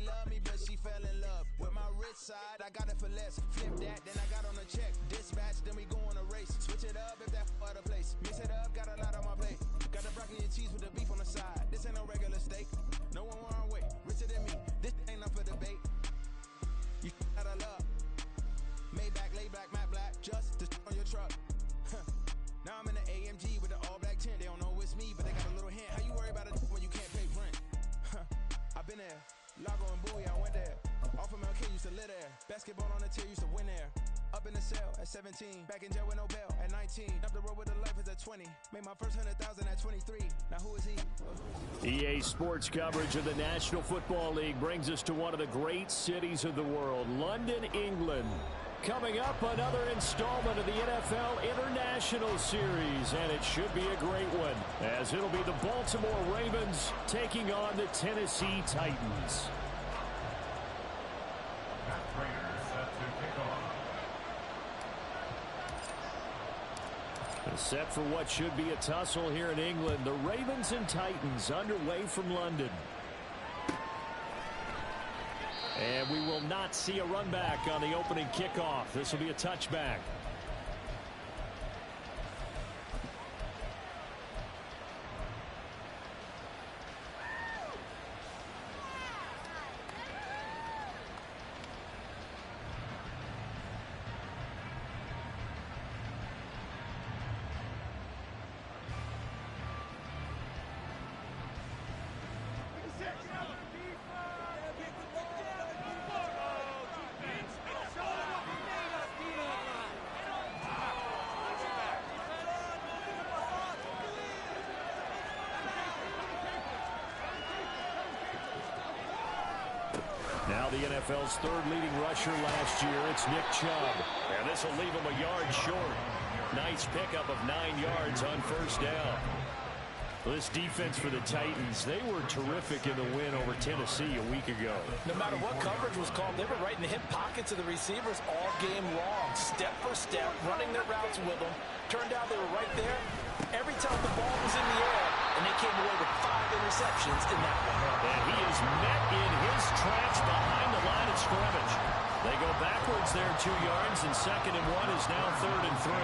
love me, but she fell in love with my rich side. I got it for less. Flip that, then I got on a check. Dispatch, then we go on a race. Switch it up if that other place. Mix it up, got a lot on my plate. Got the broccoli and cheese with the beef on the side. This ain't no regular steak. No one wrong way. Richer than me. This ain't up for debate. You out of love. Maybach, lay black, matte black. Just to on your truck. Now I'm in the AMG with the all black tint. They don't know it's me, but they got a little hint. How you worry about it when you can't pay rent? I've been there. Lago and Bowie, I went there. Off of MLK, used to live there. Basketball on the tier, used to win there. Up in the cell at 17. Back in jail with no bail at 19. Up the road with the life is at 20. Made my first 100,000 at 23. Now who is he? EA Sports coverage of the National Football League brings us to one of the great cities of the world, London, England. Coming up, another installment of the NFL International Series, and it should be a great one, as it'll be the Baltimore Ravens taking on the Tennessee Titans. Set for what should be a tussle here in England. The Ravens and Titans underway from London. And we will not see a run back on the opening kickoff. This will be a touchback. Now the NFL's third leading rusher last year, it's Nick Chubb. And this will leave him a yard short. Nice pickup of 9 yards on first down. This defense for the Titans, they were terrific in the win over Tennessee a week ago. No matter what coverage was called, they were right in the hip pockets of the receivers all game long. Step for step, running their routes with them. Turned out they were right there every time the ball was in the air, and they came away with 5 interceptions in that one. And he is met in his tracks behind the line of scrimmage. They go backwards there 2 yards, and 2nd and 1 is now 3rd and 3.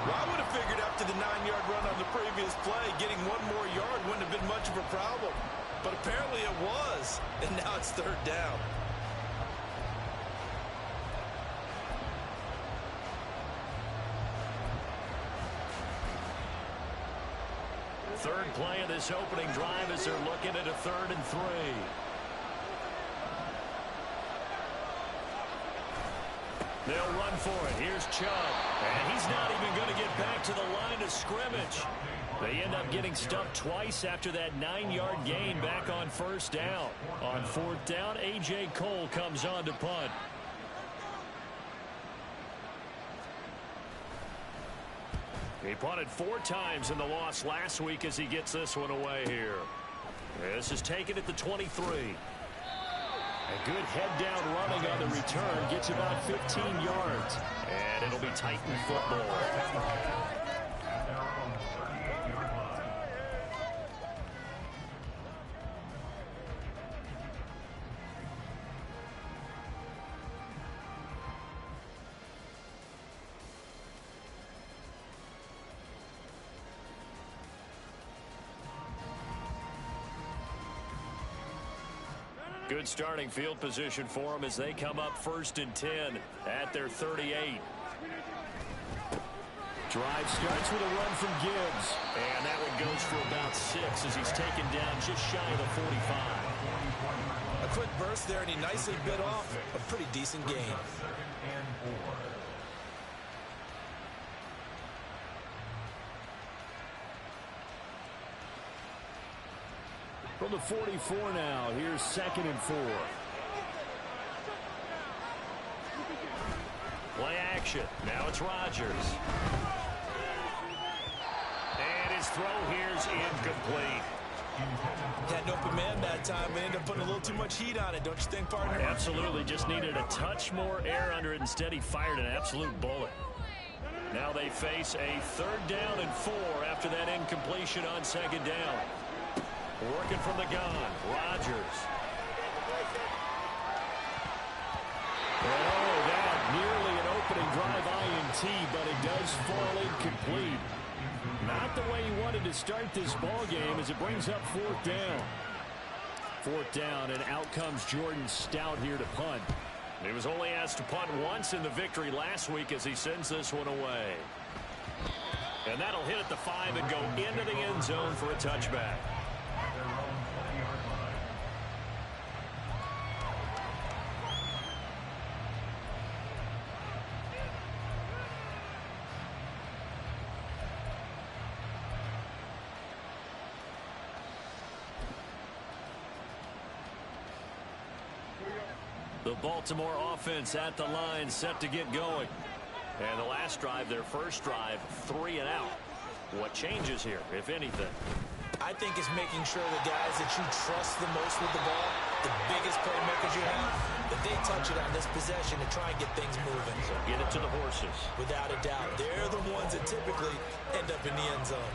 Well, I would have figured after the 9-yard run on the previous play, getting 1 more yard wouldn't have been much of a problem. But apparently it was, and now it's 3rd down. Third play of this opening drive as they're looking at a 3rd and 3. They'll run for it. Here's Chubb. And he's not even going to get back to the line of scrimmage. They end up getting stuffed twice after that 9-yard gain back on first down. On 4th down, A.J. Cole comes on to punt. He punted 4 times in the loss last week as he gets this one away here. This is taken at the 23. A good head-down running on the return. Gets about 15 yards. And it'll be Titan football. Good starting field position for them as they come up 1st and 10 at their 38. Drive starts with a run from Gibbs. And that one goes for about 6 as he's taken down just shy of the 45. A quick burst there, and he nicely bit off a pretty decent gain. From the 44 now, here's 2nd and 4. Play action. Now it's Rodgers. And his throw here's incomplete. Had an open man that time, but ended up putting a little too much heat on it, don't you think, partner? Absolutely. Just needed a touch more air under it. Instead, he fired an absolute bullet. Now they face a 3rd down and 4 after that incompletion on 2nd down. Working from the gun, Rodgers. Oh, that nearly an opening drive INT, but it does fall incomplete. Not the way he wanted to start this ball game as it brings up fourth down. Fourth down, and out comes Jordan Stout here to punt. He was only asked to punt once in the victory last week as he sends this one away. And that'll hit at the 5 and go into the end zone for a touchback. The Baltimore offense at the line, set to get going. And the last drive, their first drive, 3 and out. What changes here, if anything? I think it's making sure the guys that you trust the most with the ball, the biggest playmakers you have, that they touch it on this possession to try and get things moving. So get it to the horses. Without a doubt, they're the ones that typically end up in the end zone.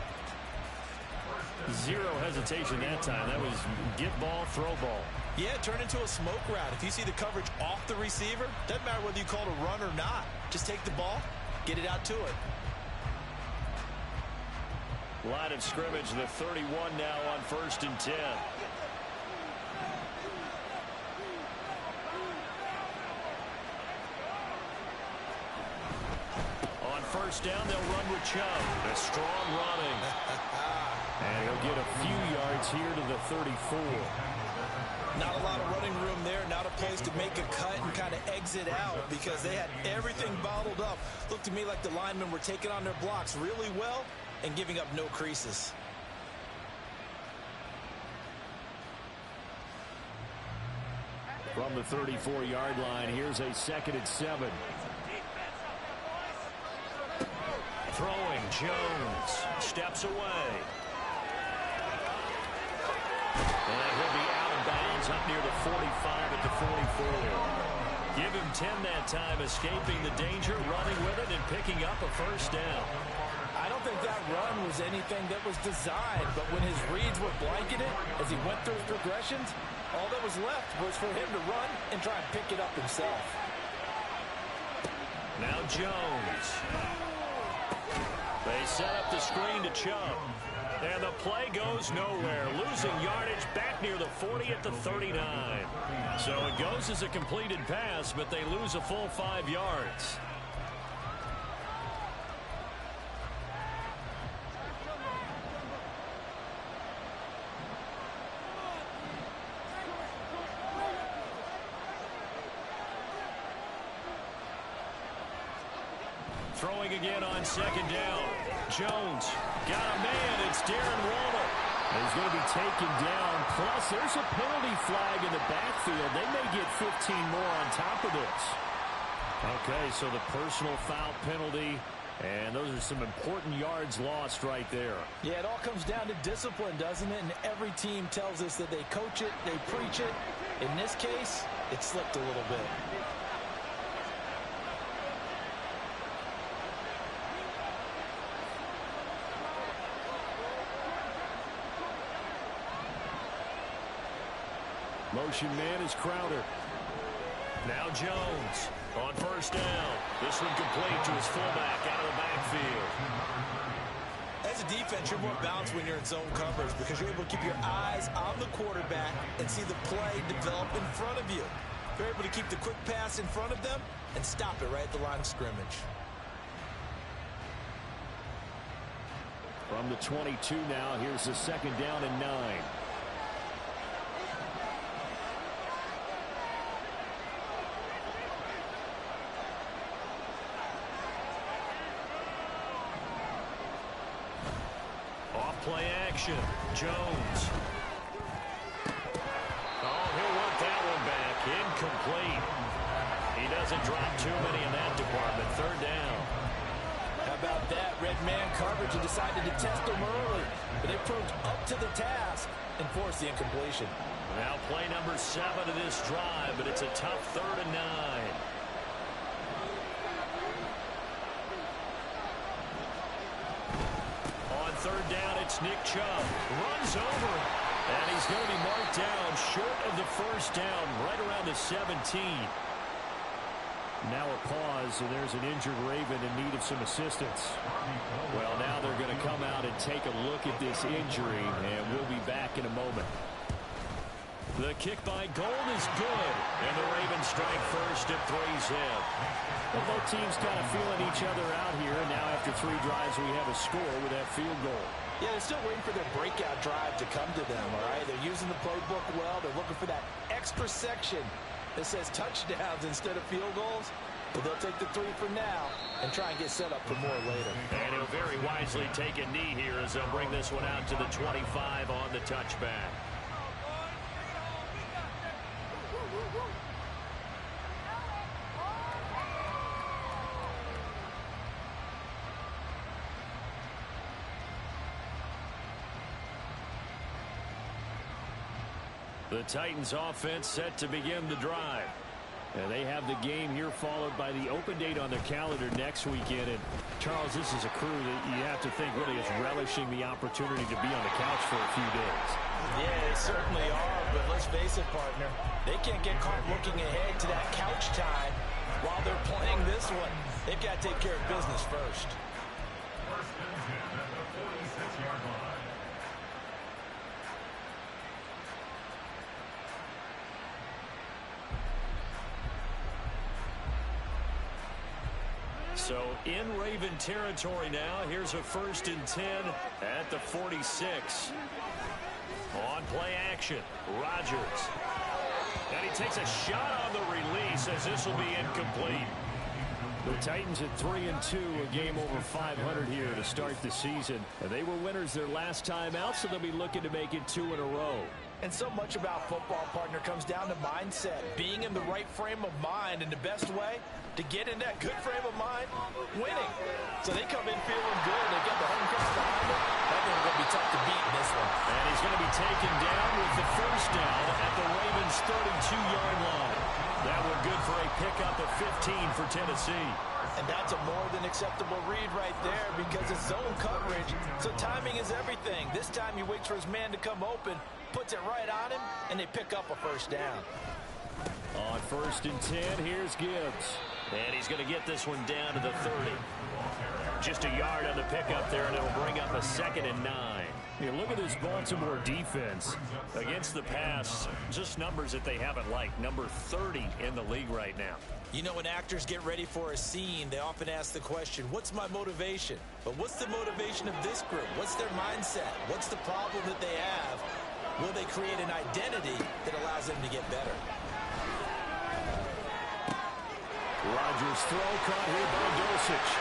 Zero hesitation that time. That was get ball, throw ball. Yeah, turn into a smoke route. If you see the coverage off the receiver, doesn't matter whether you call it a run or not. Just take the ball, get it out to it. Line of scrimmage, the 31 now on 1st and 10. On 1st down, they'll run with Chubb. A strong running. And he'll get a few yards here to the 34. Not a lot of running room there. Not a place to make a cut and kind of exit out because they had everything bottled up. Looked to me like the linemen were taking on their blocks really well and giving up no creases. From the 34-yard line, here's a 2nd and 7. Throwing, Jones steps away. And he'll be out of bounds up near the 45 at the 44. Give him 10 that time, escaping the danger, running with it, and picking up a 1st down. I don't think that run was anything that was designed, but when his reads were blanketed as he went through his progressions, all that was left was for him to run and try and pick it up himself. Now Jones. They set up the screen to Chubb. And the play goes nowhere. Losing yardage back near the 40 at the 39. So it goes as a completed pass, but they lose a full 5 yards. Throwing again on 2nd down. Jones got a man. It's Darren Waller. He's going to be taken down. Plus, there's a penalty flag in the backfield. They may get 15 more on top of this. Okay, so the personal foul penalty, and those are some important yards lost right there. Yeah, it all comes down to discipline, doesn't it? And every team tells us that they coach it, they preach it. In this case, it slipped a little bit. Motion man is Crowder. Now Jones on 1st down. This one complete to his fullback out of the backfield. As a defense, you're more balanced when you're in zone coverage because you're able to keep your eyes on the quarterback and see the play develop in front of you. You're able to keep the quick pass in front of them and stop it right at the line of scrimmage. From the 22 now, here's the 2nd down and 9. Play action. Jones. Oh, he'll work that one back. Incomplete. He doesn't drop too many in that department. 3rd down. How about that? Red man coverage and decided to test them early. But they proved up to the task and forced the incompletion. Now play number 7 of this drive, but it's a tough 3rd and 9. On 3rd down, it's Nick Chubb. Runs over him. And he's going to be marked down short of the 1st down, right around the 17. Now a pause, and there's an injured Raven in need of some assistance. Well, now they're going to come out and take a look at this injury, and we'll be back in a moment. The kick by Gold is good, and the Ravens strike first at 3's in. Well, both teams kind of feeling each other out here, and now after 3 drives, we have a score with that field goal. Yeah, they're still waiting for their breakout drive to come to them, all right? They're using the playbook well. They're looking for that extra section that says touchdowns instead of field goals. But they'll take the 3 for now and try and get set up for more later. And he'll very wisely take a knee here as they'll bring this one out to the 25 on the touchback. The Titans offense set to begin the drive. And they have the game here followed by the open date on their calendar next weekend. And Charles, this is a crew that you have to think really is relishing the opportunity to be on the couch for a few days. Yeah, they certainly are. But let's face it, partner, they can't get caught looking ahead to that couch time while they're playing this one. They've got to take care of business first. So in Raven territory now. Here's a 1st and 10 at the 46. On play action, Rodgers. And he takes a shot on the release as this will be incomplete. The Titans at 3-2, a game over 500 here to start the season. And they were winners their last time out, so they'll be looking to make it 2 in a row. And so much about football, partner, comes down to mindset. Being in the right frame of mind, and the best way to get in that good frame of mind, winning. So they come in feeling good. They've got the home crowd behind them. That thing's going to be tough to beat in this one. And he's going to be taken down with the 1st down at the Ravens' 32-yard line. That one good for a pickup of 15 for Tennessee. And that's a more than acceptable read right there because it's zone coverage, so timing is everything. This time he waits for his man to come open, puts it right on him, and they pick up a 1st down. On 1st and 10, here's Gibbs. And he's going to get this one down to the 30. Just a yard on the pickup there, and it'll bring up a 2nd and 9. Hey, look at this Baltimore defense against the pass. Just numbers that they haven't liked. Number 30 in the league right now. You know, when actors get ready for a scene, they often ask the question, what's my motivation? But what's the motivation of this group? What's their mindset? What's the problem that they have? Will they create an identity that allows them to get better? Rodgers throw caught here by Dulcich.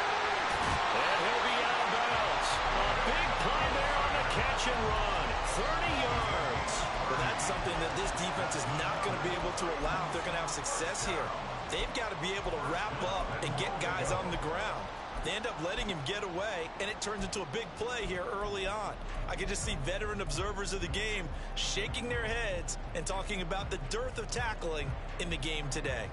And he'll be out of bounds. A big play there on the catch and run. 30 yards. Well, that's something that this defense is not going to be able to allow if they're going to have success here. They've got to be able to wrap up and get guys on the ground. They end up letting him get away, and it turns into a big play here early on. I can just see veteran observers of the game shaking their heads and talking about the dearth of tackling in the game today.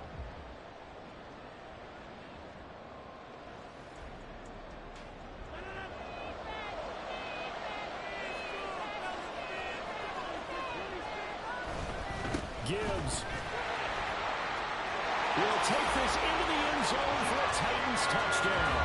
Gibbs will take this into the end zone for a Titans touchdown.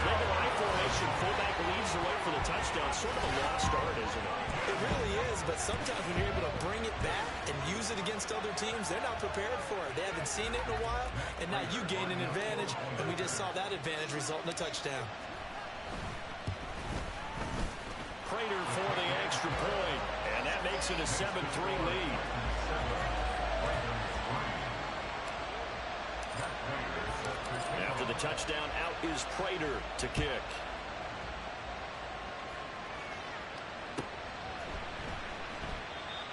Maybe the high formation fullback leads the way for the touchdown. Sort of a lost start, isn't it? It really is, but sometimes when you're able to bring it back and use it against other teams, they're not prepared for it. They haven't seen it in a while, and now you gain an advantage, and we just saw that advantage result in a touchdown. Prater for the extra point, and that makes it a 7-3 lead. After the touchdown, out is Prater to kick.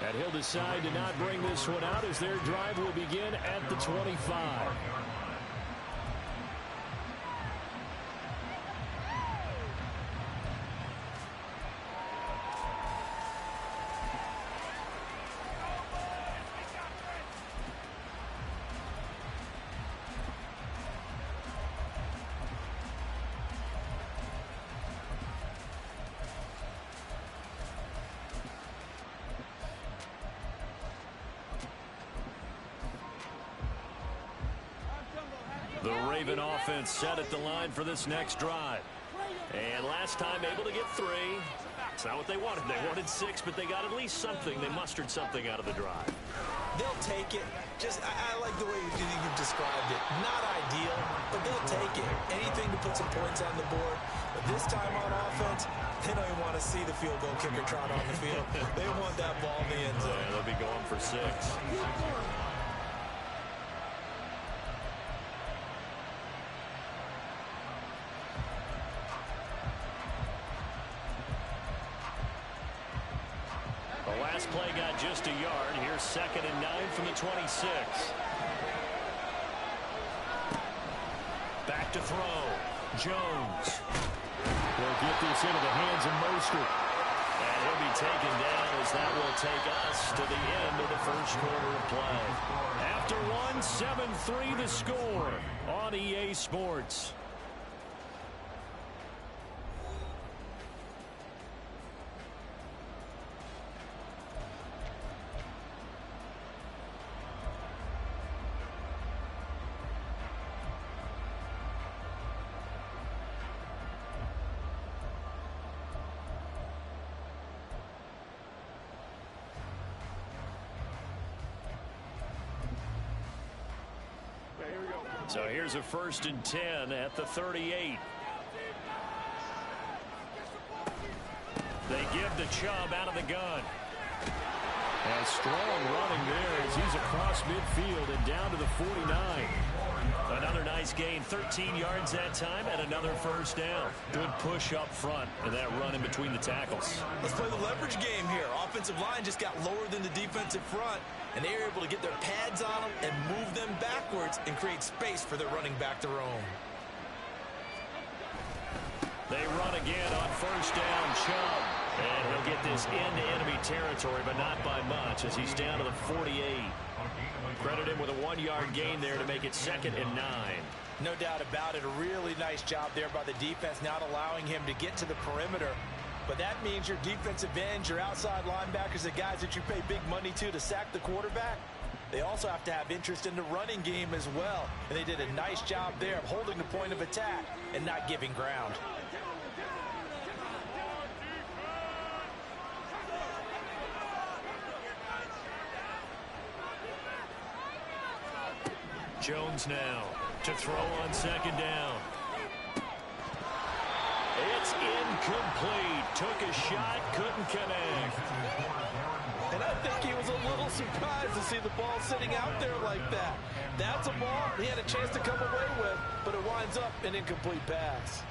And he'll decide to not bring this one out as their drive will begin at the 25. The Raven offense set at the line for this next drive. And last time able to get 3. It's not what they wanted. They wanted 6, but they got at least something. They mustered something out of the drive. They'll take it. I like the way you've described it. Not ideal, but they'll take it. Anything to put some points on the board. But this time on offense, they don't even want to see the field goal kicker trot on the field. They want that ball in the end zone. Yeah, they'll be going for 6. The last play got just a yard. Here's 2nd and 9 from the 26. Back to throw. Jones will get this into the hands of Mostert. And he'll be taken down as that will take us to the end of the first quarter of play. After 1, 7-3 the score on EA Sports. So here's a 1st and 10 at the 38. They give to Chubb out of the gun. And strong running there as he's across midfield and down to the 49. Another nice gain, 13 yards that time, and another 1st down. Good push up front and that run in between the tackles. Let's play the leverage game here. Offensive line just got lower than the defensive front, and they were able to get their pads on them and move them backwards and create space for their running back to roam. They run again on 1st down, Chubb. And he'll get this into enemy territory, but not by much as he's down to the 48. Credit him with a 1-yard gain there to make it 2nd and 9. No doubt about it. A really nice job there by the defense, not allowing him to get to the perimeter. But that means your defensive ends, your outside linebackers, the guys that you pay big money to sack the quarterback, they also have to have interest in the running game as well. And they did a nice job there of holding the point of attack and not giving ground. Jones now to throw on 2nd down. It's incomplete. Took a shot, couldn't connect. And I think he was a little surprised to see the ball sitting out there like that. That's a ball he had a chance to come away with, but it winds up an incomplete pass.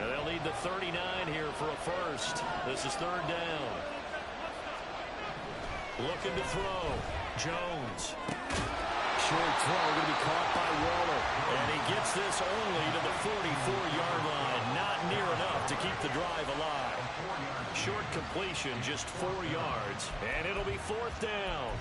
And they'll need the 39 here for a 1st. This is 3rd down. Looking to throw. Jones. Short throw going to be caught by Waller. And he gets this only to the 44-yard line. Not near enough to keep the drive alive. Short completion, just 4 yards. And it'll be 4th down.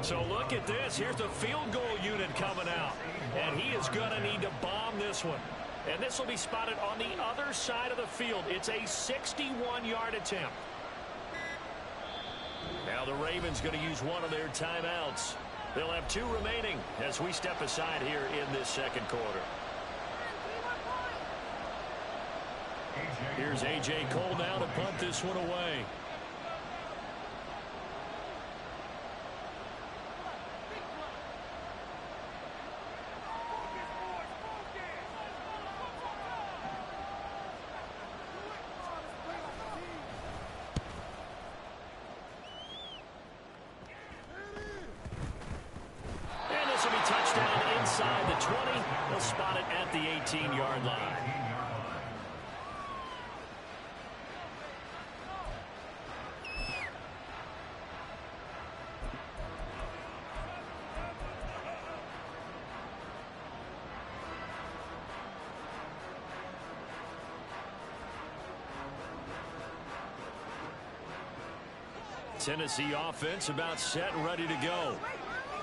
So look at this. Here's the field goal unit coming out. And he is going to need to bomb this one. And this will be spotted on the other side of the field. It's a 61-yard attempt. Now the Ravens going to use one of their timeouts. They'll have 2 remaining as we step aside here in this 2nd quarter. Here's A.J. Cole now to punt this one away. Touchdown inside the 20. They'll spot it at the 18-yard line. Tennessee offense about set and ready to go.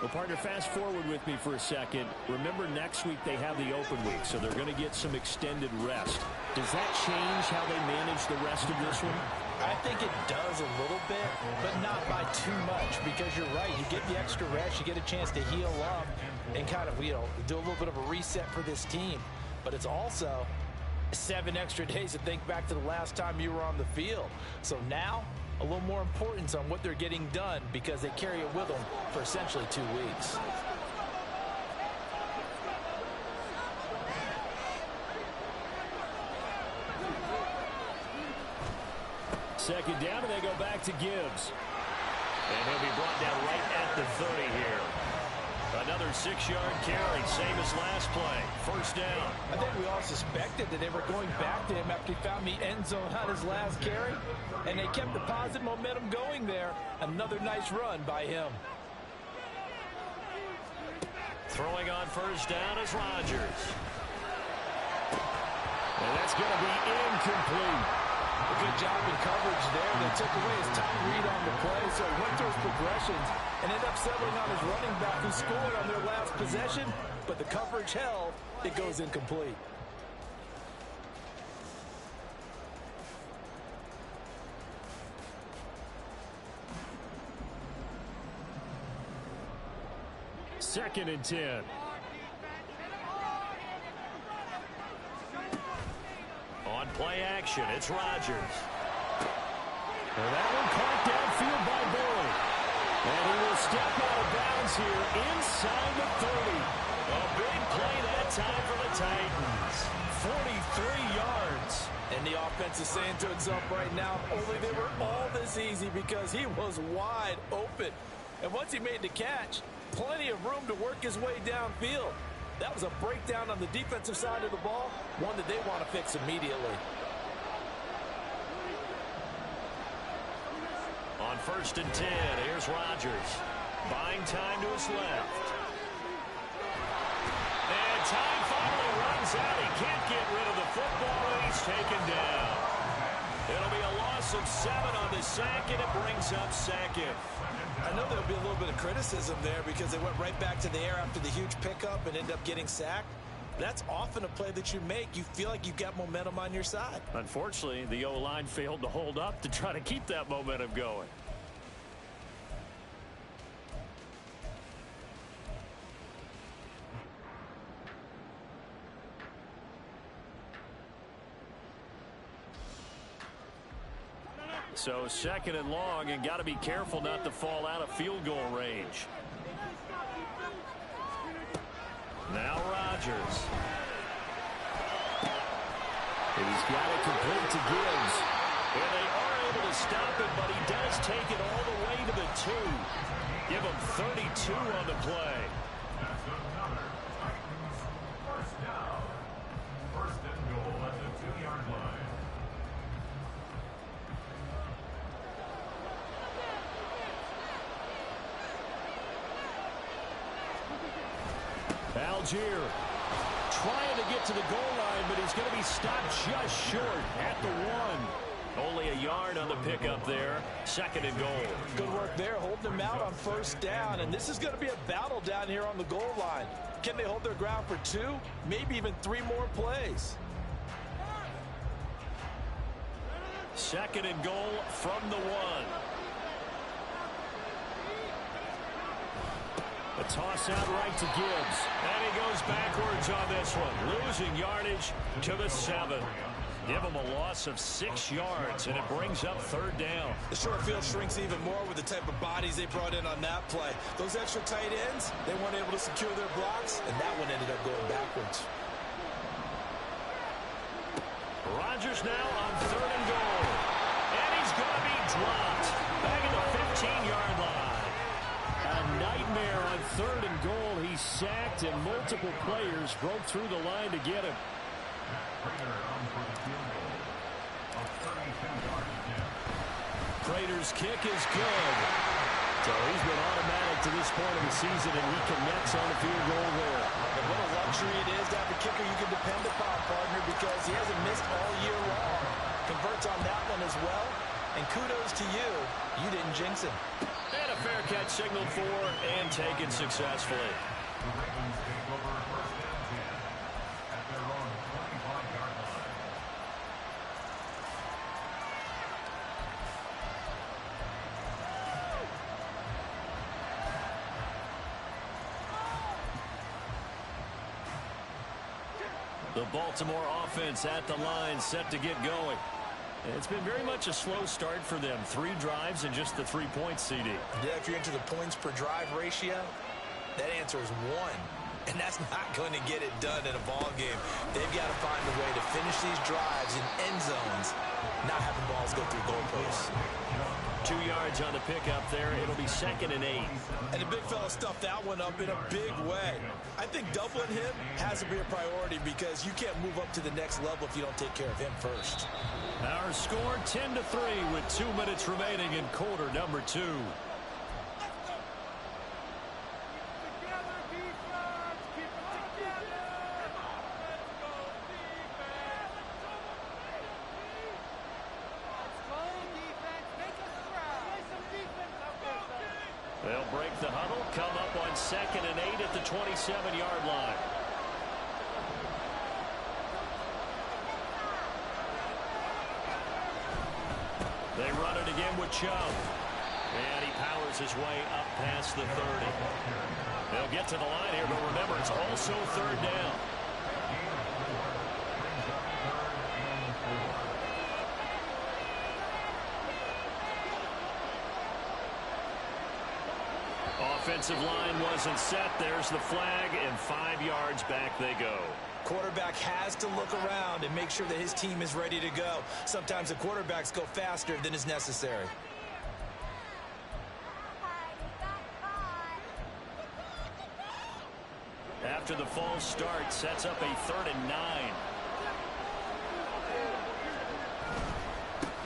Well, partner, fast forward with me for a second. Remember, next week they have the open week, so they're going to get some extended rest. Does that change how they manage the rest of this one? I think it does a little bit, but not by too much, because you're right. You get the extra rest, you get a chance to heal up and kind of, do a little bit of a reset for this team. But it's also 7 extra days to think back to the last time you were on the field. So now, a little more importance on what they're getting done, because they carry it with them for essentially 2 weeks. Second down, and they go back to Gibbs. And he'll be brought down right at the 30 here. Another 6-yard carry, same as last play. First down. I think we all suspected that they were going back to him after he found the end zone on his last carry, and they kept the positive momentum going there. Another nice run by him. Throwing on first down is Rodgers. And that's going to be incomplete. A good job in coverage there. They took away his time read on the play, so he went through his progressions and ended up settling on his running back, who scored on their last possession, but the coverage held. It goes incomplete. Second and 10. On play action, it's Rodgers. And that one caught downfield by Boyd. And he will step out of bounds here inside the 30. A big play that time for the Titans. 43 yards. And the offense is saying to itself right now, only they were all this easy, because he was wide open. And once he made the catch, plenty of room to work his way downfield. That was a breakdown on the defensive side of the ball, one that they want to fix immediately. On first and 10, here's Rodgers. Buying time to his left. And time finally runs out. He can't get rid of the football, and he's taken down. It'll be a loss of 7 on the sack, and it brings up second. I know there'll be a little bit of criticism there, because they went right back to the air after the huge pickup and ended up getting sacked. That's often a play that you make. You feel like you've got momentum on your side. Unfortunately, the O-line failed to hold up to try to keep that momentum going. So second and long, and got to be careful not to fall out of field goal range. Now Rodgers. He's got it complete to Gibbs. And they are able to stop it, but he does take it all the way to the 2. Give him 32 on the play. First and goal at the 2-yard line. Algier trying to get to the goal line, but he's going to be stopped just short at the 1. Only a yard on the pickup there. Second and goal. Good work there, holding him out on first down, and this is going to be a battle down here on the goal line. Can they hold their ground for 2, maybe even 3 more plays? Second and goal from the 1. A toss out right to Gibbs. And he goes backwards on this one. Losing yardage to the 7. Give him a loss of 6 yards, and it brings up third down. The short field shrinks even more with the type of bodies they brought in on that play. Those extra tight ends, they weren't able to secure their blocks, and that one ended up going backwards. Rodgers now on third and goal. And he's going to be dropped back at the 15-yard line. A nightmare on third and goal. He's sacked, and multiple players broke through the line to get him. Prater's kick is good. So he's been automatic to this point of the season, and he connects on the field goal there. And what a luxury it is to have a kicker you can depend upon, partner, because he hasn't missed all year long. Converts on that one as well. And kudos to you. You didn't jinx him. And a fair catch signaled for and taken successfully. The Ravens take over first and 10 at their own 25-yard line. The Baltimore offense at the line, set to get going. It's been very much a slow start for them. 3 drives and just the 3 points, CD. Yeah, if you're into the points per drive ratio, that answer is 1. And that's not going to get it done in a ball game. They've got to find a way to finish these drives in end zones, not having balls go through goalposts. 2 yards on the pickup there. It'll be 2nd and 8. And the big fella stuffed that one up in a big way. I think doubling him has to be a priority because you can't move up to the next level if you don't take care of him first. Our score 10-3 with 2 minutes remaining in quarter number 2. They'll break the huddle, come up on 2nd and 8 at the 27-yard line. They run it again with Chubb. And he powers his way up past the 30. They'll get to the line here, but remember, it's also 3rd down. Offensive line wasn't set. There's the flag, and 5 yards back they go. Quarterback has to look around and make sure that his team is ready to go. Sometimes the quarterbacks go faster than is necessary. After the false start, sets up a 3rd and 9.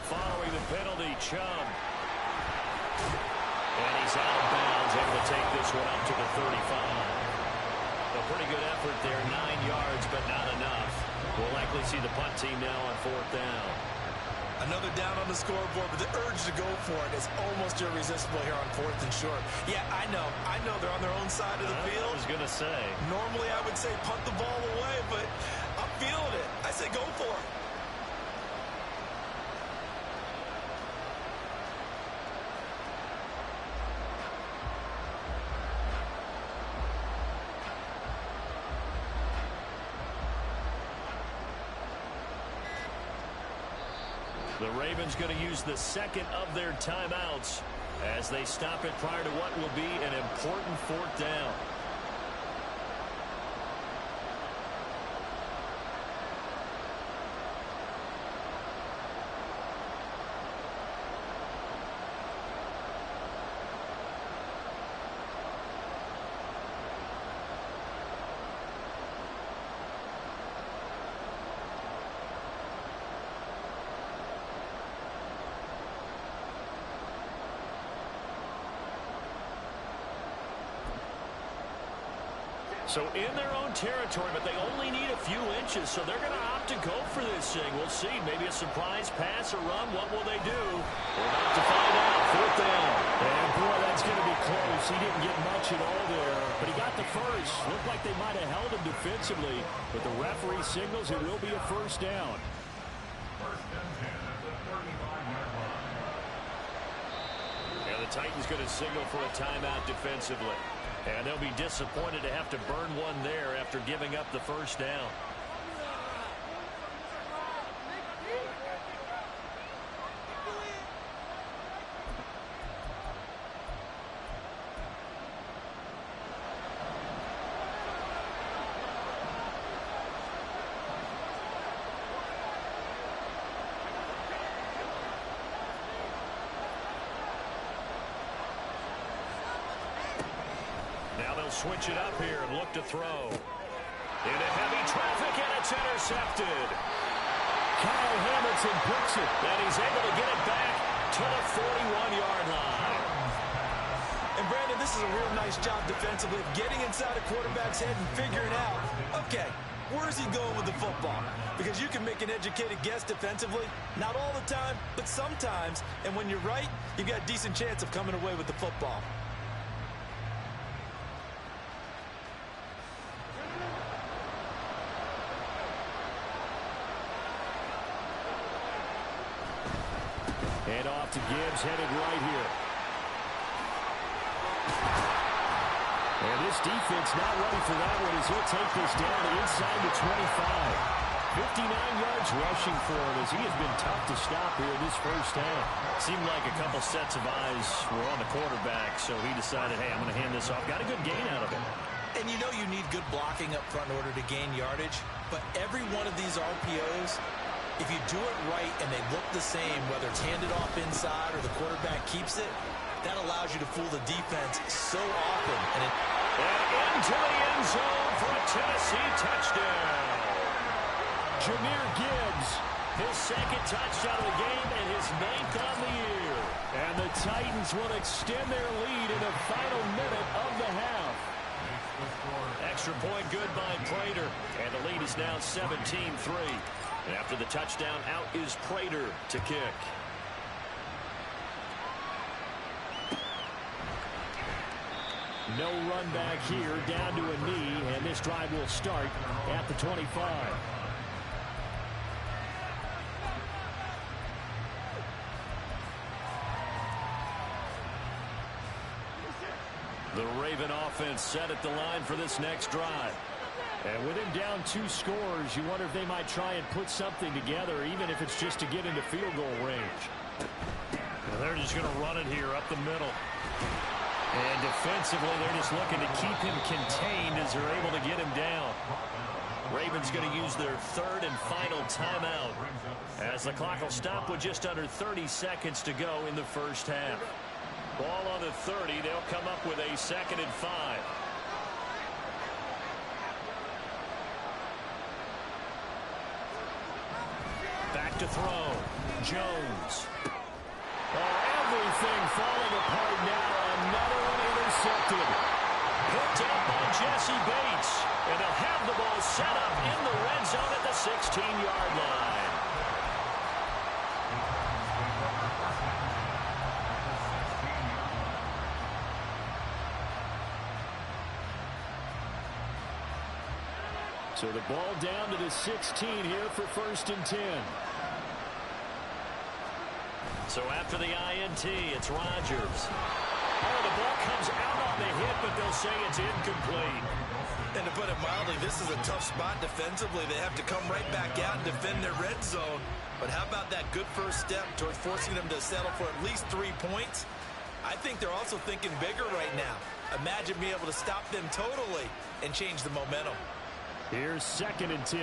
Following the penalty, Chubb. And he's out of bounds, able to take this one up to the 35. A pretty good effort there, 9 yards, but not enough. We'll likely see the punt team now on 4th down. Another down on the scoreboard, but the urge to go for it is almost irresistible here on 4th and short. Yeah, I know they're on their own side of the field. I was going to say. Normally I would say punt the ball away, but I'm feeling it. I say go for it. The Ravens going to use the 2nd of their timeouts as they stop it prior to what will be an important 4th down. So in their own territory, but they only need a few inches, so they're going to opt to go for this thing. We'll see. Maybe a surprise pass or run. What will they do? We're about to find out. 4th down. And, boy, that's going to be close. He didn't get much at all there, but he got the first. Looked like they might have held him defensively, but the referee signals it will be a 1st down. First and 10 at the 35-yard line. And the Titans going to signal for a timeout defensively. And they'll be disappointed to have to burn one there after giving up the 1st down. Now they'll switch it up here and look to throw. Into heavy traffic, and it's intercepted. Kyle Hamilton picks it, and he's able to get it back to the 41-yard line. And, Brandon, this is a real nice job defensively of getting inside a quarterback's head and figuring out, okay, Where's he going with the football? Because you can make an educated guess defensively. Not all the time, but sometimes. And when you're right, you've got a decent chance of coming away with the football. And off to Gibbs, headed right here. And this defense not ready for that one as he'll take this down inside the 25. 59 yards rushing for him as he has been tough to stop here in this first half. Seemed like a couple sets of eyes were on the quarterback, so he decided, hey, I'm going to hand this off. Got a good gain out of it. And you know you need good blocking up front in order to gain yardage, but every one of these RPOs, if you do it right and they look the same, whether it's handed off inside or the quarterback keeps it, that allows you to fool the defense so often. And into the end zone for a Tennessee touchdown. Jahmyr Gibbs, his second touchdown of the game and his 9th on the year. And the Titans will extend their lead in the final minute of the half. Extra point good by Prater. And the lead is now 17-3. And after the touchdown, out is Prater to kick. No run back here, down to a knee, and this drive will start at the 25. The Raven offense set at the line for this next drive. And with him down 2 scores, you wonder if they might try and put something together, even if it's just to get into field goal range. Well, they're just going to run it here up the middle. And defensively, they're just looking to keep him contained as they're able to get him down. Ravens going to use their 3rd and final timeout as the clock will stop with just under 30 seconds to go in the first half. Ball on the 30. They'll come up with a 2nd and 5. Back to throw. Jones. Oh, everything falling apart now. Another one intercepted. Picked up by Jesse Bates. And they'll have the ball set up in the red zone at the 16-yard line. So the ball down to the 16 here for 1st and 10. So after the INT, it's Rodgers. Oh, the ball comes out on the hit, but they'll say it's incomplete. And to put it mildly, this is a tough spot defensively. They have to come right back out and defend their red zone. But how about that good first step towards forcing them to settle for at least 3 points? I think they're also thinking bigger right now. Imagine being able to stop them totally and change the momentum. Here's 2nd and 10.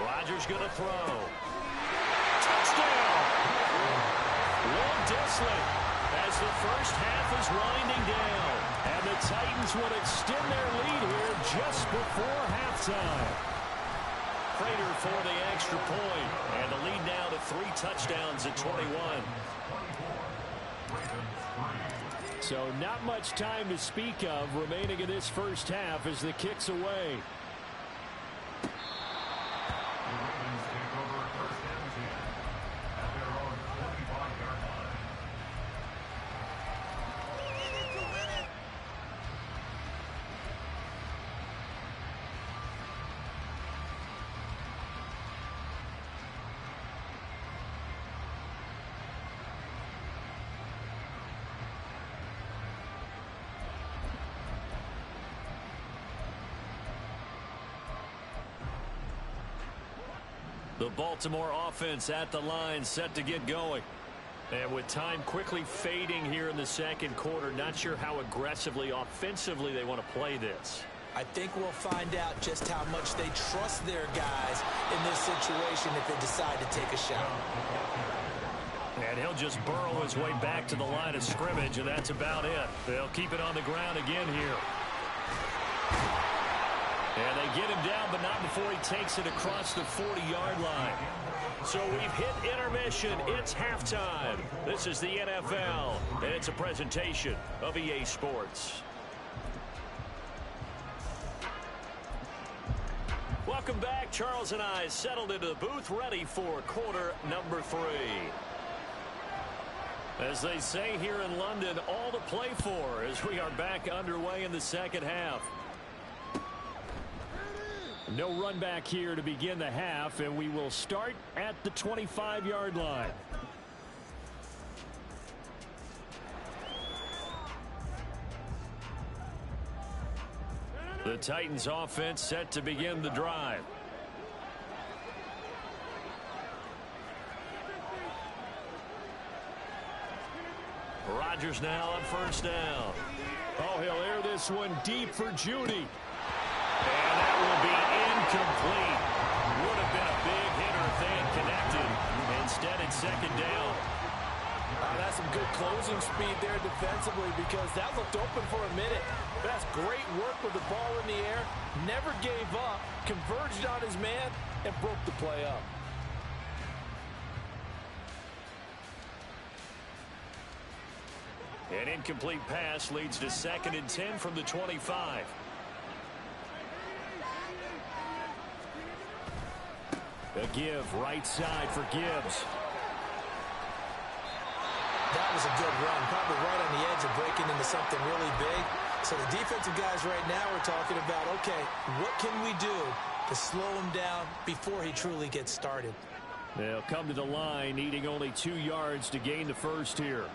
Rodgers going to throw. Touchdown! Will Dissly as the first half is winding down. And the Titans will extend their lead here just before halftime. Prater for the extra point. And the lead now to 3 touchdowns at 21. So not much time to speak of remaining in this first half as the kick's away. The Baltimore offense at the line, set to get going. And with time quickly fading here in the second quarter, not sure how aggressively, offensively they want to play this. I think we'll find out just how much they trust their guys in this situation if they decide to take a shot. And he'll just burrow his way back to the line of scrimmage, and that's about it. They'll keep it on the ground again here. And they get him down, but not before he takes it across the 40-yard line. So we've hit intermission. It's halftime. This is the NFL, and it's a presentation of EA Sports. Welcome back. Charles and I settled into the booth, ready for quarter number 3. As they say here in London, all to play for as we are back underway in the second half. No run back here to begin the half, and we will start at the 25-yard line. The Titans offense set to begin the drive. Rodgers now on first down. Oh, he'll air this one deep for Judy. And that will be incomplete. Would have been a big hitter if they had connected. Instead, it's second down. That's some good closing speed there defensively because that looked open for a minute. But that's great work with the ball in the air. Never gave up, converged on his man, and broke the play up. An incomplete pass leads to 2nd and 10 from the 25. A give right side for Gibbs. That was a good run, probably right on the edge of breaking into something really big. So the defensive guys right now are talking about, okay, what can we do to slow him down before he truly gets started? They'll come to the line, needing only 2 yards to gain the first here.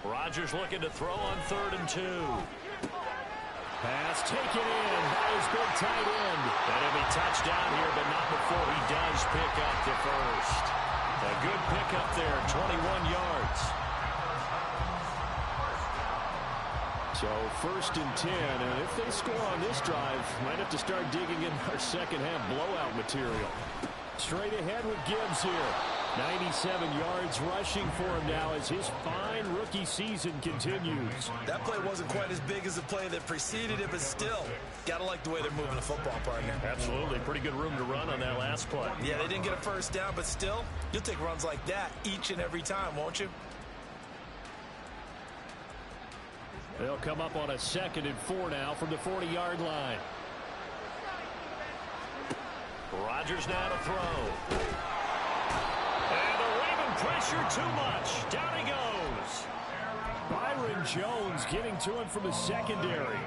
Rodgers looking to throw on 3rd and 2. Pass taken in by his big tight end. That'll be touchdown here, but not before he does pick up the first. A good pickup there, 21 yards. So 1st and 10, and if they score on this drive, might have to start digging in our second half blowout material. Straight ahead with Gibbs here. 97 yards rushing for him now as his fine rookie season continues. That play wasn't quite as big as the play that preceded it, but still, gotta like the way they're moving the football, partner. Absolutely. Pretty good room to run on that last play. Yeah, they didn't get a first down, but still, you'll take runs like that each and every time, won't you? They'll come up on a 2nd and 4 now from the 40-yard line. Rodgers now to throw. And the Raven pressure too much. Down he goes. Byron Jones getting to him from the secondary.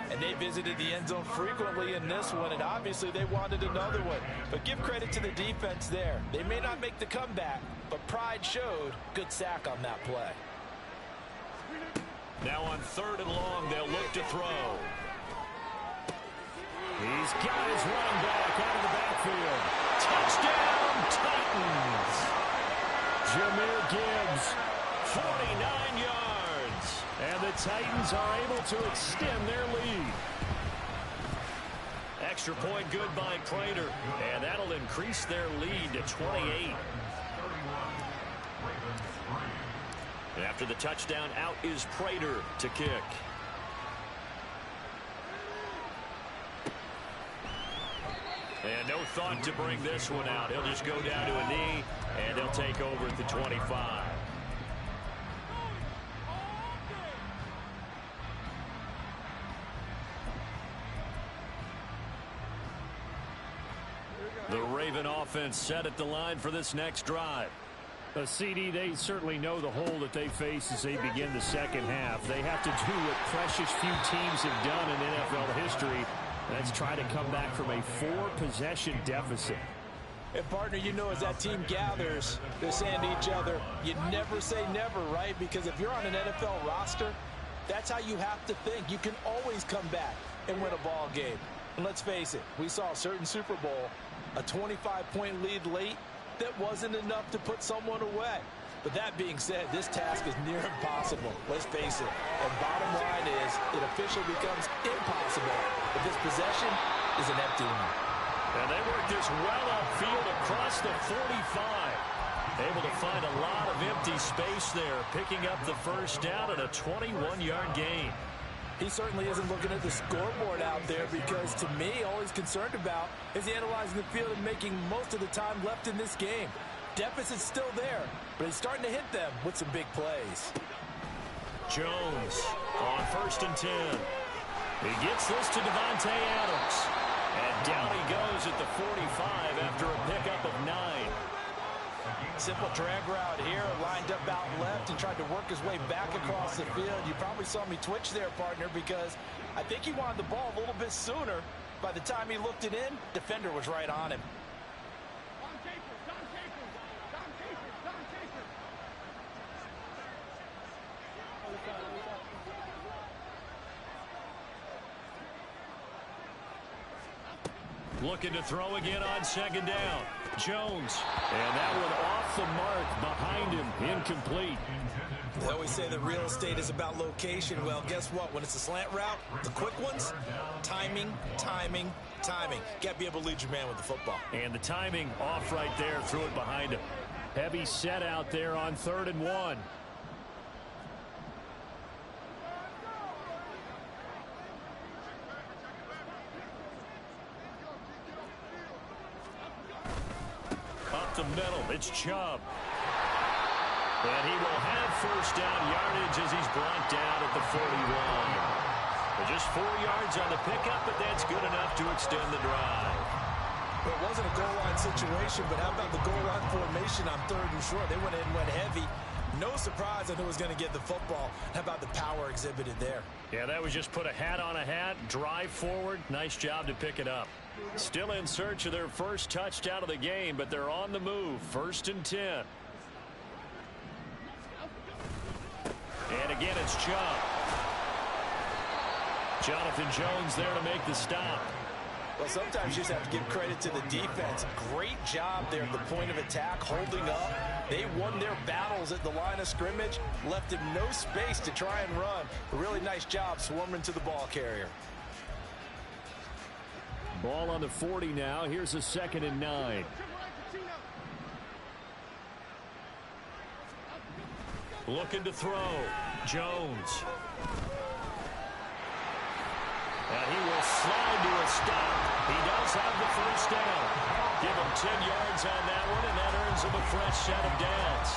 And they visited the end zone frequently in this one, and obviously they wanted another one. But give credit to the defense there. They may not make the comeback, but pride showed. Good sack on that play. Now on 3rd and long, they'll look to throw. He's got his running back out of the backfield. Touchdown, Titans. Jahmyr Gibbs, 49 yards. And the Titans are able to extend their lead. Extra point good by Prater. And that'll increase their lead to 28. And after the touchdown, out is Prater to kick. And no thought to bring this one out. He'll just go down to a knee, and they'll take over at the 25. The Raven offense set at the line for this next drive. CD, they certainly know the hole that they face as they begin the second half. They have to do what precious few teams have done in NFL history. That's try to come back from a 4-possession deficit. And, partner, you know as that team gathers, they're saying to each other, you never say never, right? Because if you're on an NFL roster, that's how you have to think. You can always come back and win a ball game. And let's face it, we saw a certain Super Bowl, a 25-point lead late, that wasn't enough to put someone away. But that being said, this task is near impossible. Let's face it. And bottom line is, it officially becomes impossible if this possession is an empty one. And they work this well upfield across the 45. Able to find a lot of empty space there, picking up the first down and a 21-yard gain. He certainly isn't looking at the scoreboard out there because, to me, all he's concerned about is analyzing the field and making most of the time left in this game. Deficit's still there, but he's starting to hit them with some big plays. Jones on 1st and 10. He gets this to Davante Adams. And down he goes at the 45 after a pickup of 9. Simple drag route here, lined up out left and tried to work his way back across the field. You probably saw me twitch there, partner, because I think he wanted the ball a little bit sooner. By the time he looked it in, defender was right on him. Looking to throw again on second down. Jones. And that one off the mark behind him. Incomplete. They always say that real estate is about location. Well, guess what? When it's a slant route, the quick ones, timing, timing, timing. Got to be able to lead your man with the football. And the timing off right there. Threw it behind him. Heavy set out there on 3rd and 1. Up the middle, it's Chubb. And he will have first down yardage as he's brought down at the 41. But just 4 yards on the pickup, but that's good enough to extend the drive. Well, it wasn't a goal line situation, but how about the goal line formation on 3rd and short? They went in and went heavy. No surprise I knew was going to get the football. How about the power exhibited there? Yeah, that was just put a hat on a hat, drive forward. Nice job to pick it up. Still in search of their first touchdown of the game, but they're on the move. 1st and 10. And again, it's Chubb. Jonathan Jones there to make the stop. Well, sometimes you just have to give credit to the defense. Great job there at the point of attack, holding up. They won their battles at the line of scrimmage, left him no space to try and run. A really nice job swarming to the ball carrier. Ball on the 40 now. Here's a 2nd and 9. Looking to throw. Jones. And he will slide to a stop. He does have the first down. Give him 10 yards on that one, and that earns him a fresh set of downs.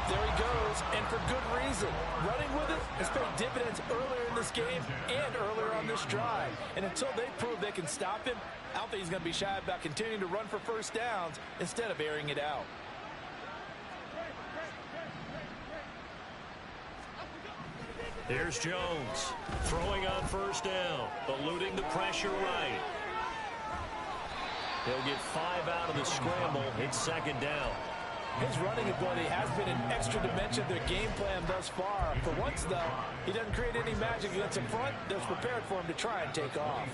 There he goes, and for good reason. Running with it has paid dividends earlier in this game and earlier on this drive. And until they prove they can stop him, I don't think he's going to be shy about continuing to run for first downs instead of airing it out. Here's Jones, throwing on first down, eluding the pressure right. He'll get 5 out of the scramble. It's 2nd down. His running ability has been an extra dimension of their game plan thus far. For once, though, he doesn't create any magic against the front that's prepared for him to try and take off.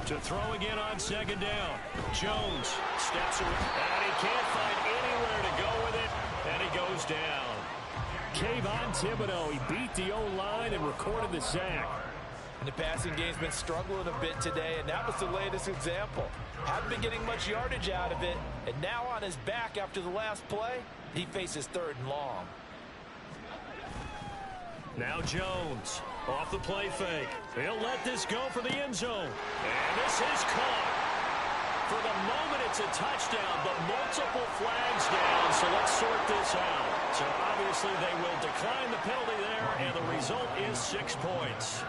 To throw again on 2nd down. Jones steps away, and he can't find anywhere to go with it, and he goes down. Kayvon Thibodeaux, he beat the O-line and recorded the sack. And the passing game's been struggling a bit today, and that was the latest example. Hadn't been getting much yardage out of it, and now on his back after the last play, he faces 3rd and long. Now Jones off the play fake. He'll let this go for the end zone. And this is caught. For the moment, it's a touchdown, but multiple flags down, so let's sort this out. So obviously they will decline the penalty there, and the result is 6 points.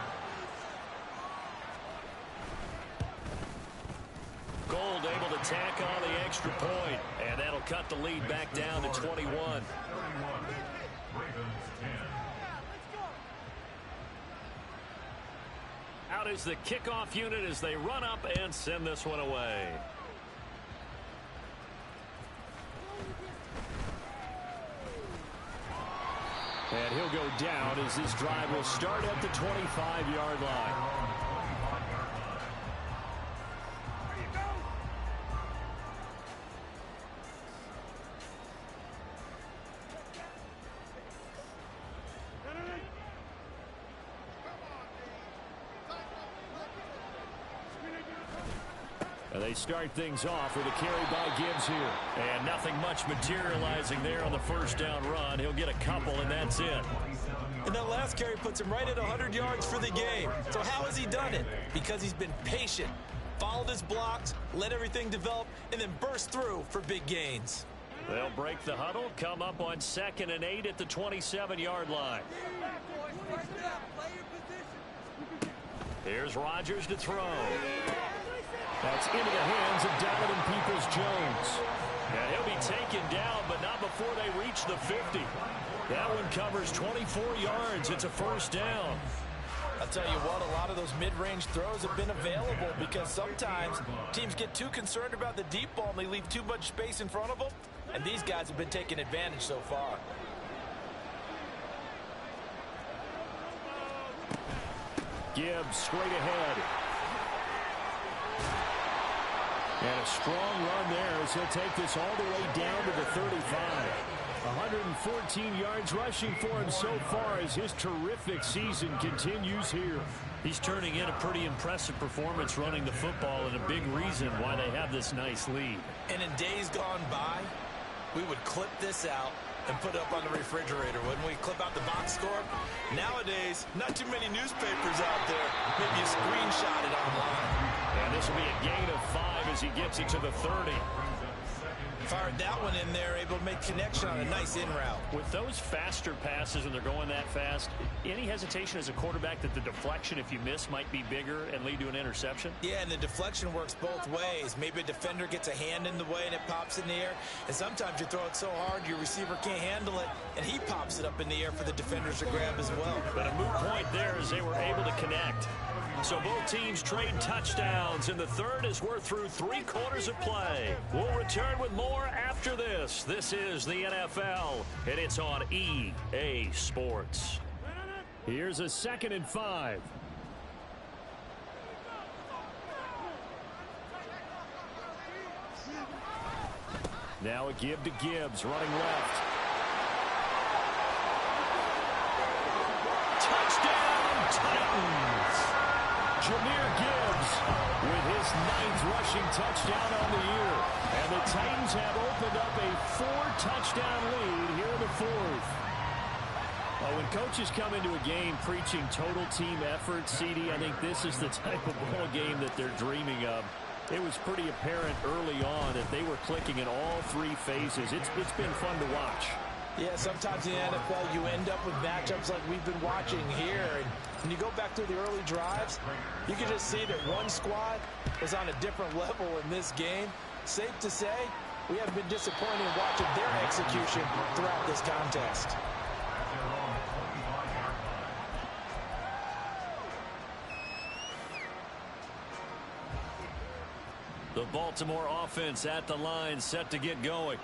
Gold able to tack on the extra point, and that'll cut the lead back down to 21. Out is the kickoff unit as they run up and send this one away. And he'll go down as this drive will start at the 25-yard line. They start things off with a carry by Gibbs here. And nothing much materializing there on the first down run. He'll get a couple, and that's it. And that last carry puts him right at 100 yards for the game. So how has he done it? Because he's been patient, followed his blocks, let everything develop, and then burst through for big gains. They'll break the huddle, come up on 2nd and 8 at the 27-yard line. Here's Rodgers to throw. That's into the hands of Donovan Peoples-Jones. And he'll be taken down, but not before they reach the 50. That one covers 24 yards. It's a first down. I'll tell you what, a lot of those mid-range throws have been available because sometimes teams get too concerned about the deep ball and they leave too much space in front of them. And these guys have been taking advantage so far. Gibbs straight ahead. And a strong run there as he'll take this all the way down to the 35. 114 yards rushing for him so far as his terrific season continues here. He's turning in a pretty impressive performance running the football and a big reason why they have this nice lead. And in days gone by, we would clip this out and put it up on the refrigerator. Wouldn't we clip out the box score? Nowadays, not too many newspapers out there. Maybe you screenshot it online. And this will be a gain of 5 as he gets it to the 30. Fired that one in there, able to make connection on a nice in route. With those faster passes and they're going that fast, any hesitation as a quarterback that the deflection, if you miss, might be bigger and lead to an interception? Yeah, and the deflection works both ways. Maybe a defender gets a hand in the way and it pops in the air. And sometimes you throw it so hard your receiver can't handle it, and he pops it up in the air for the defenders to grab as well. But a moot point there as they were able to connect. So both teams trade touchdowns, and the third as we're through 3 quarters of play. We'll return with more after this. This is the NFL, and it's on EA Sports. Here's a 2nd and 5. Now a give to Gibbs, running left. Touchdown, Titans! Jahmyr Gibbs with his 9th rushing touchdown on the year. And the Titans have opened up a 4-touchdown lead here in the 4th. Well, when coaches come into a game preaching total team effort, CD, I think this is the type of ball game that they're dreaming of. It was pretty apparent early on that they were clicking in all 3 phases. It's been fun to watch. Yeah, sometimes in the NFL you end up with matchups like we've been watching here. And when you go back through the early drives, you can just see that one squad is on a different level in this game. Safe to say, we haven't been disappointed in watching their execution throughout this contest. The Baltimore offense at the line, set to get going.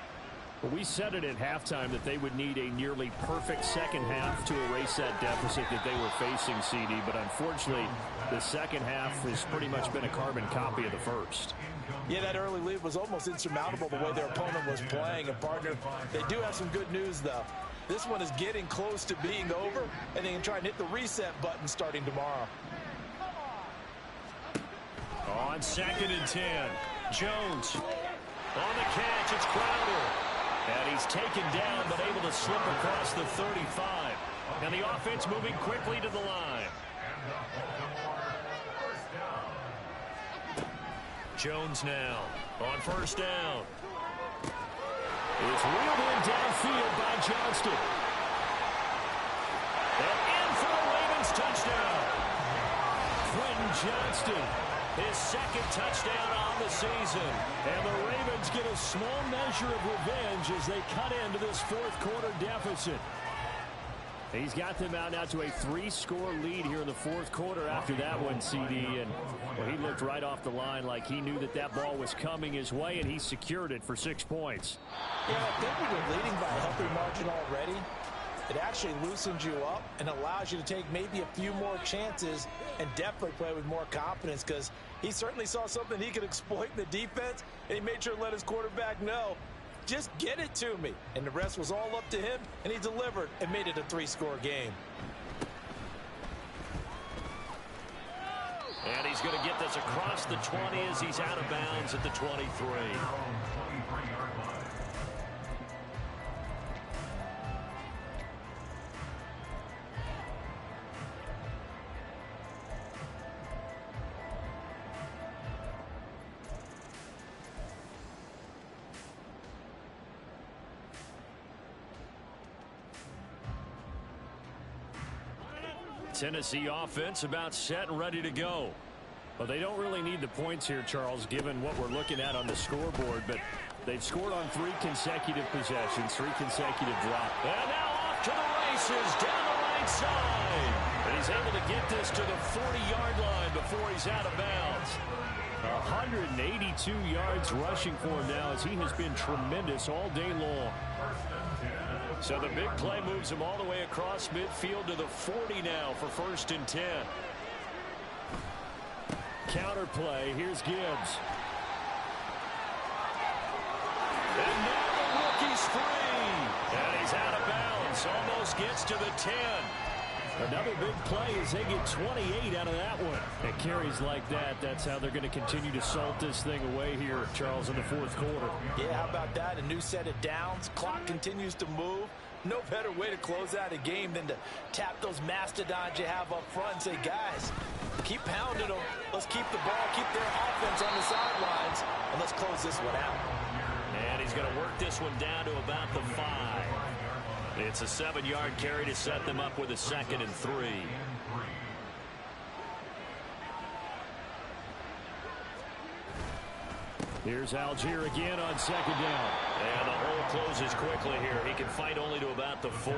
Well, we said it at halftime that they would need a nearly perfect second half to erase that deficit that they were facing, CD. But unfortunately, the second half has pretty much been a carbon copy of the first. Yeah, that early lead was almost insurmountable the way their opponent was playing. And, partner, they do have some good news, though. This one is getting close to being over, and they can try and hit the reset button starting tomorrow. On 2nd and 10, Jones on the catch. It's Crowder. And he's taken down, but able to slip across the 35. And the offense moving quickly to the line. Jones now on 1st down. It's reeled in downfield by Johnston. And in for the Ravens touchdown. Quentin Johnston, his 2nd touchdown on the season. And the Ravens get a small measure of revenge as they cut into this 4th quarter deficit. He's got them out now to a 3-score lead here in the 4th quarter after that one, CD. And well, he looked right off the line like he knew that that ball was coming his way, and he secured it for 6 points. Yeah, I think when you're leading by a healthy margin already, it actually loosens you up and allows you to take maybe a few more chances and definitely play with more confidence, because he certainly saw something he could exploit in the defense, and he made sure to let his quarterback know, just get it to me. And the rest was all up to him, and he delivered and made it a 3-score game. And he's going to get this across the 20 as he's out of bounds at the 23. Tennessee offense about set and ready to go. Well, they don't really need the points here, Charles, given what we're looking at on the scoreboard, but they've scored on 3 consecutive possessions, 3 consecutive drops. And now off to the races down the right side. And he's able to get this to the 40-yard line before he's out of bounds. 182 yards rushing for him now as he has been tremendous all day long. So the big play moves him all the way across midfield to the 40 now for 1st and 10. Counter play. Here's Gibbs. And now the rookie's free. And he's out of bounds. Almost gets to the 10. Another big play as they get 28 out of that one. And carries like that, that's how they're going to continue to salt this thing away here, Charles, in the 4th quarter. Yeah, how about that? A new set of downs. Clock continues to move. No better way to close out a game than to tap those mastodons you have up front and say, guys, keep pounding them. Let's keep the ball, keep their offense on the sidelines, and let's close this one out. And he's going to work this one down to about the 5. It's a 7-yard carry to set them up with a 2nd and 3. Here's Algier again on 2nd down. And the hole closes quickly here. He can fight only to about the 4.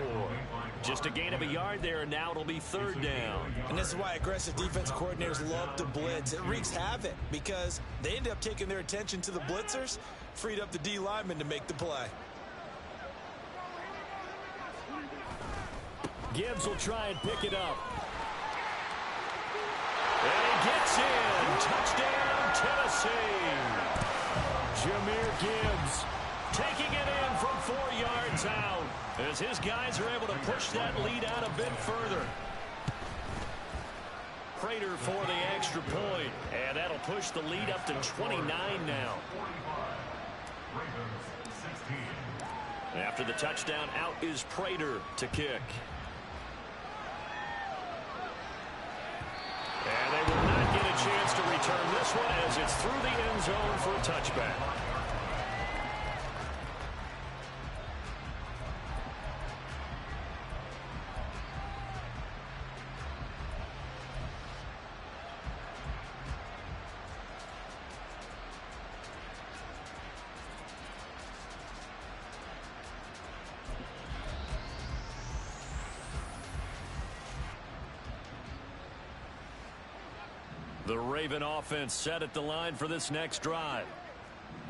Just a gain of a yard there, and now it'll be 3rd down. And this is why aggressive defensive coordinators love to blitz. It wreaks havoc because they end up taking their attention to the blitzers, freed up the D lineman to make the play. Gibbs will try and pick it up. And he gets in. Touchdown, Tennessee. Jahmyr Gibbs taking it in from 4 yards out as his guys are able to push that lead out a bit further. Prater for the extra point, and that'll push the lead up to 29 now. After the touchdown, out is Prater to kick. And they will not get a chance to return this one as it's through the end zone for a touchback. The Raven offense set at the line for this next drive.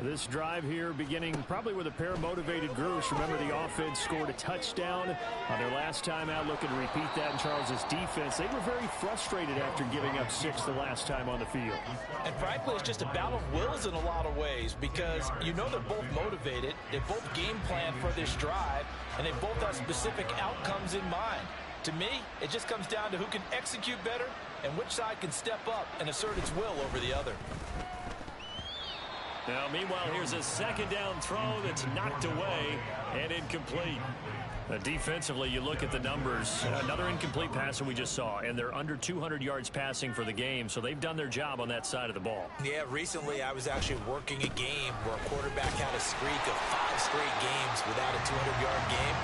This drive here beginning probably with a pair of motivated groups. Remember, the offense scored a touchdown on their last time out. Looking to repeat that in Charles's defense. They were very frustrated after giving up 6 the last time on the field. And frankly, it's just a battle of wills in a lot of ways because you know they're both motivated. They both game plan for this drive, and they both have specific outcomes in mind. To me, it just comes down to who can execute better and which side can step up and assert its will over the other. Now, meanwhile, here's a 2nd down throw that's knocked away and incomplete. Defensively, you look at the numbers. Another incomplete pass that we just saw, and they're under 200 yards passing for the game, so they've done their job on that side of the ball. Yeah, recently I was actually working a game where a quarterback had a streak of 5 straight games without a 200-yard game,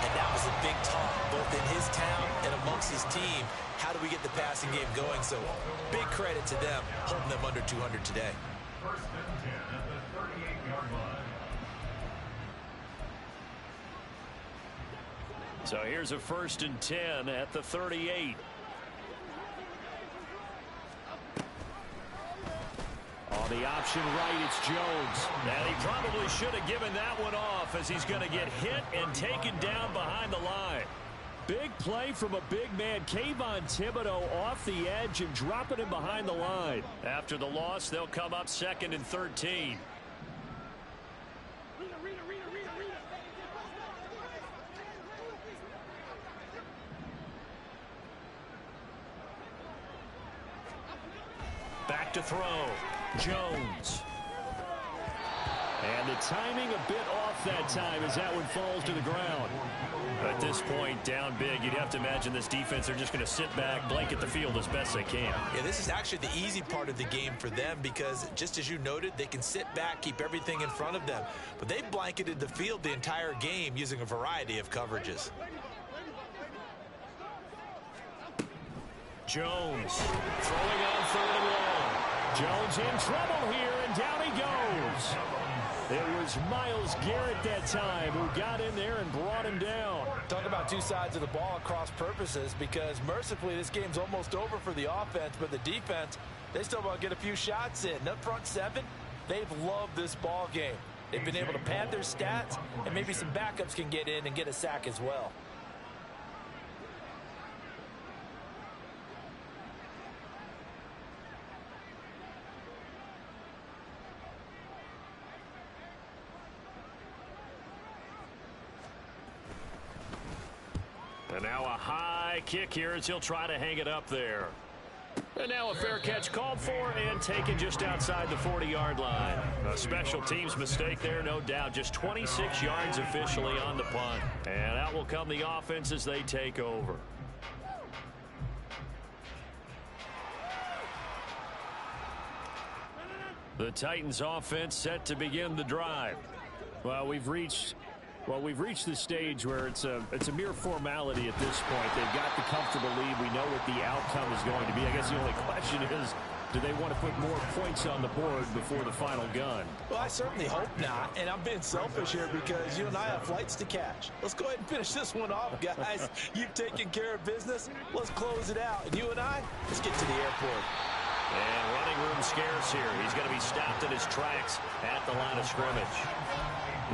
and that was a big talk, both in his town and amongst his team. How do we get the passing game going? So big credit to them, holding them under 200 today. 1st and 10 at the 38-yard line. So here's a 1st and 10 at the 38. On the option right, it's Jones. And he probably should have given that one off as he's going to get hit and taken down behind the line. Big play from a big man, Kayvon Thibodeaux, off the edge and dropping him behind the line. After the loss, they'll come up 2nd and 13. Back to throw. Jones. And the timing a bit off that time as that one falls to the ground. At this point, down big, you'd have to imagine this defense, they're just going to sit back, blanket the field as best they can. Yeah, this is actually the easy part of the game for them because, just as you noted, they can sit back, keep everything in front of them. But they've blanketed the field the entire game using a variety of coverages. Jones throwing on 3rd and long. Jones in trouble here, and down he goes. It was Myles Garrett that time who got in there and brought him down. Talk about two sides of the ball at cross purposes, because mercifully this game's almost over for the offense, but the defense, they still want to get a few shots in. That front seven, they've loved this ball game. They've been able to pad their stats, and maybe some backups can get in and get a sack as well. And now a high kick here as he'll try to hang it up there. And now a fair catch called for and taken just outside the 40-yard line. A special teams mistake there, no doubt. Just 26 yards officially on the punt. And out will come the offense as they take over. The Titans offense set to begin the drive. Well, we've reached the stage where it's a mere formality at this point. They've got the comfortable lead. We know what the outcome is going to be. I guess the only question is, do they want to put more points on the board before the final gun? Well, I certainly hope not, and I'm being selfish here because you and I have flights to catch. Let's go ahead and finish this one off, guys. You've taken care of business. Let's close it out. And you and I, let's get to the airport. And running room scarce here. He's going to be stopped in his tracks at the line of scrimmage.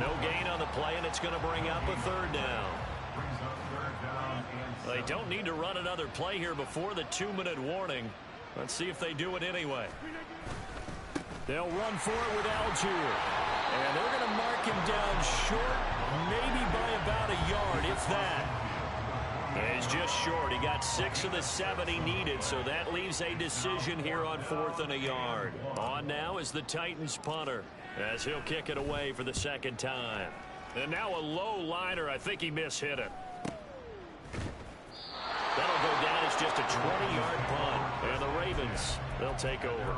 No gain on the play, and it's going to bring up a 3rd down. They don't need to run another play here before the 2-minute warning. Let's see if they do it anyway. They'll run for it with Algier. And they're going to mark him down short, maybe by about a yard, if that. He's just short. He got 6 of the 7 he needed, so that leaves a decision here on 4th and a yard. On now is the Titans punter, as he'll kick it away for the 2nd time. And now a low liner. I think he mishit it. That'll go down as just a 20-yard punt. And the Ravens, they'll take over.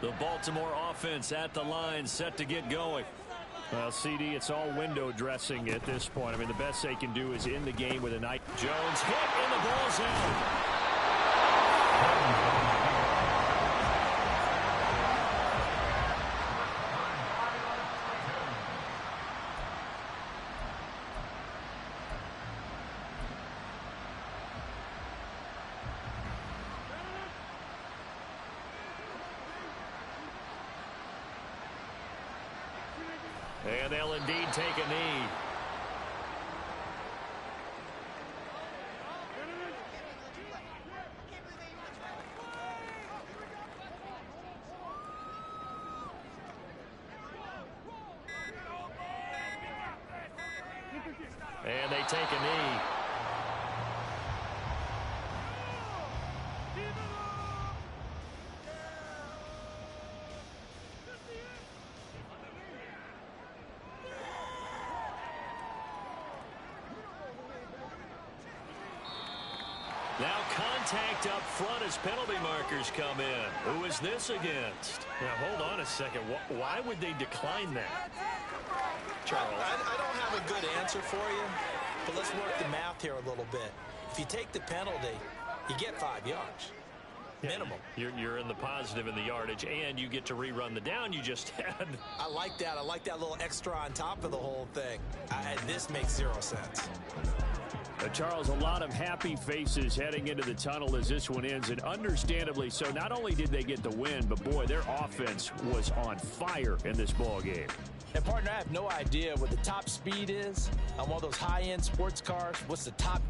The Baltimore offense at the line, set to get going. Well, CD, it's all window dressing at this point. I mean, the best they can do is in the game with a night. Jones hit, and the ball's out. And they'll indeed take a knee. And they take a knee. Now contact up front as penalty markers come in. Who is this against? Now, hold on a second. Why would they decline that? Charles. I don't have a good answer for you, but let's work the math here a little bit. If you take the penalty, you get 5 yards. Minimum. You're in the positive in the yardage, and you get to rerun the down you just had. I like that. I like that little extra on top of the whole thing. This makes 0 sense. Charles, a lot of happy faces heading into the tunnel as this one ends, and understandably so. Not only did they get the win, but boy, their offense was on fire in this ball game. And partner, I have no idea what the top speed is on one of those high-end sports cars. What's the top